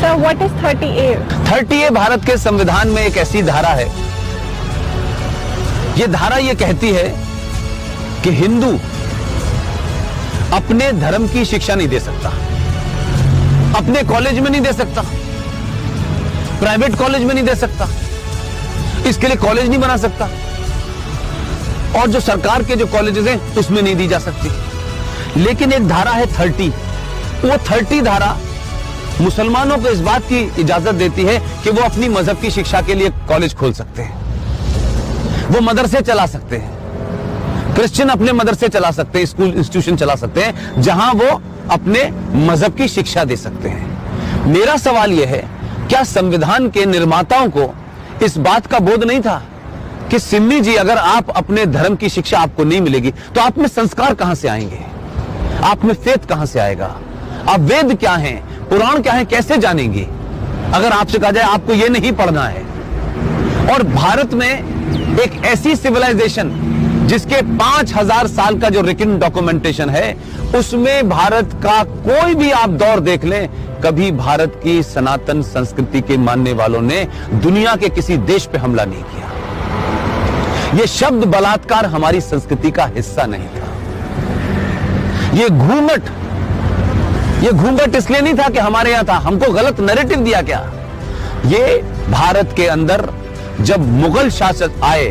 Sir, what is 30A? 30A Bharat के संविधान में एक ऐसी धारा है, ये धारा ये कहती है कि हिंदू अपने धर्म की शिक्षा नहीं दे सकता, अपने कॉलेज में नहीं दे सकता, प्राइवेट कॉलेज में नहीं दे सकता, इसके लिए कॉलेज नहीं बना सकता, और जो सरकार के जो कॉलेजेस हैं उसमें नहीं दी जा सकती। लेकिन एक धारा है 30, वो 30 धारा मुसलमानों को इस बात की इजाजत देती है कि वो अपनी मजहब की शिक्षा के लिए कॉलेज खोल सकते हैं, वो मदरसे चला सकते हैं, क्रिश्चियन अपने मदरसे चला सकते हैं, स्कूल इंस्टीट्यूशन चला सकते हैं जहां वो अपने मजहब की शिक्षा दे सकते हैं। मेरा सवाल यह है, क्या संविधान के निर्माताओं को इस बात का बोध नहीं था कि सिम्मी जी, अगर आप अपने धर्म की शिक्षा आपको नहीं मिलेगी तो आप में संस्कार कहां से आएंगे, आप में फेथ कहां से आएगा, आप वेद क्या हैं, पुराण क्या है, कैसे जानेंगे अगर आपसे कहा जाए आपको यह नहीं पढ़ना है। और भारत में एक ऐसी सिविलाइजेशन जिसके 5000 साल का जो रिटन डॉक्यूमेंटेशन है, उसमें भारत का कोई भी आप दौर देख लें, कभी भारत की सनातन संस्कृति के मानने वालों ने दुनिया के किसी देश पे हमला नहीं किया। यह शब्द बलात्कार हमारी संस्कृति का हिस्सा नहीं था। ये घूंघट इसलिए नहीं था कि हमारे यहां था, हमको गलत नैरेटिव दिया क्या। ये भारत के अंदर जब मुगल शासक आए,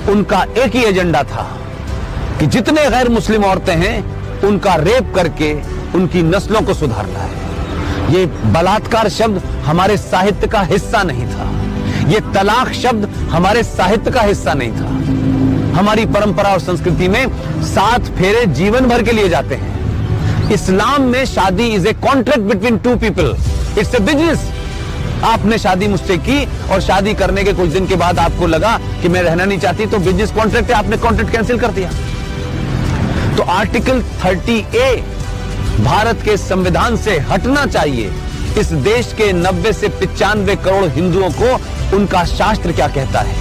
उनका एक ही एजेंडा था कि जितने गैर मुस्लिम औरतें हैं उनका रेप करके उनकी नस्लों को सुधारना है। ये बलात्कार शब्द हमारे साहित्य का हिस्सा नहीं था, ये तलाक शब्द हमारे साहित्य का हिस्सा नहीं था। हमारी परंपरा और संस्कृति में 7 फेरे जीवन भर के लिए जाते हैं। इस्लाम में शादी is a contract between 2 people, it's a business. आपने शादी मुझसे की और शादी करने के कुछ दिन के बाद आपको लगा कि मैं रहना नहीं चाहती, तो बिजनेस कॉन्ट्रैक्ट है, आपने कॉन्ट्रैक्ट कैंसिल कर दिया। तो आर्टिकल 30A भारत के संविधान से हटना चाहिए। इस देश के 90 से 95 करोड़ हिंदुओं को उनका शास्त्र क्या कहता है,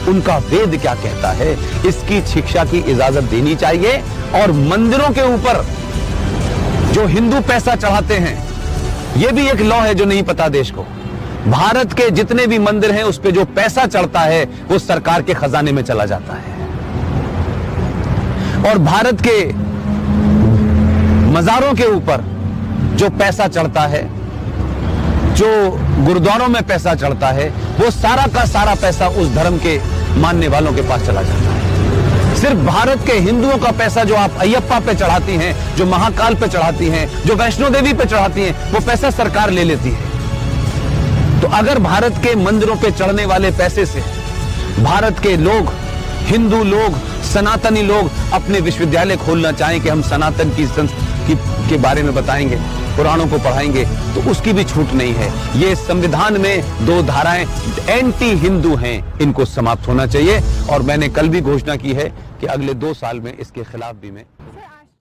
उनका वेद क्या कहता है, इसकी शिक्षा की इजाजत देनी चाहिए। और मंदिरों के ऊपर जो हिंदू पैसा चढ़ाते हैं, यह भी एक लॉ है जो नहीं पता देश को। भारत के जितने भी मंदिर हैं उस पे जो पैसा चढ़ता है वो सरकार के खजाने में चला जाता है। और भारत के मजारों के ऊपर जो पैसा चढ़ता है, जो गुरुद्वारों में पैसा चढ़ता है, वो सारा का सारा पैसा उस धर्म के मानने वालों के पास चला जाता है। सिर्फ भारत के हिंदुओं का पैसा जो आप अयप्पा पे चढ़ाती हैं, जो महाकाल पे चढ़ाती हैं, जो वैष्णो देवी पे चढ़ाती हैं, वो पैसा सरकार ले लेती है। तो अगर भारत के मंदिरों पे चढ़ने वाले पैसे से भारत के लोग, हिंदू लोग, सनातनी लोग अपने विश्वविद्यालय खोलना चाहें कि हम सनातन की संस्कृति के बारे में बताएंगे, पुराणों को पढ़ाएंगे, तो उसकी भी छूट नहीं है। ये संविधान में 2 धाराएं एंटी हिंदू हैं, इनको समाप्त होना चाहिए। और मैंने कल भी घोषणा की है कि अगले 2 साल में इसके खिलाफ भी मैं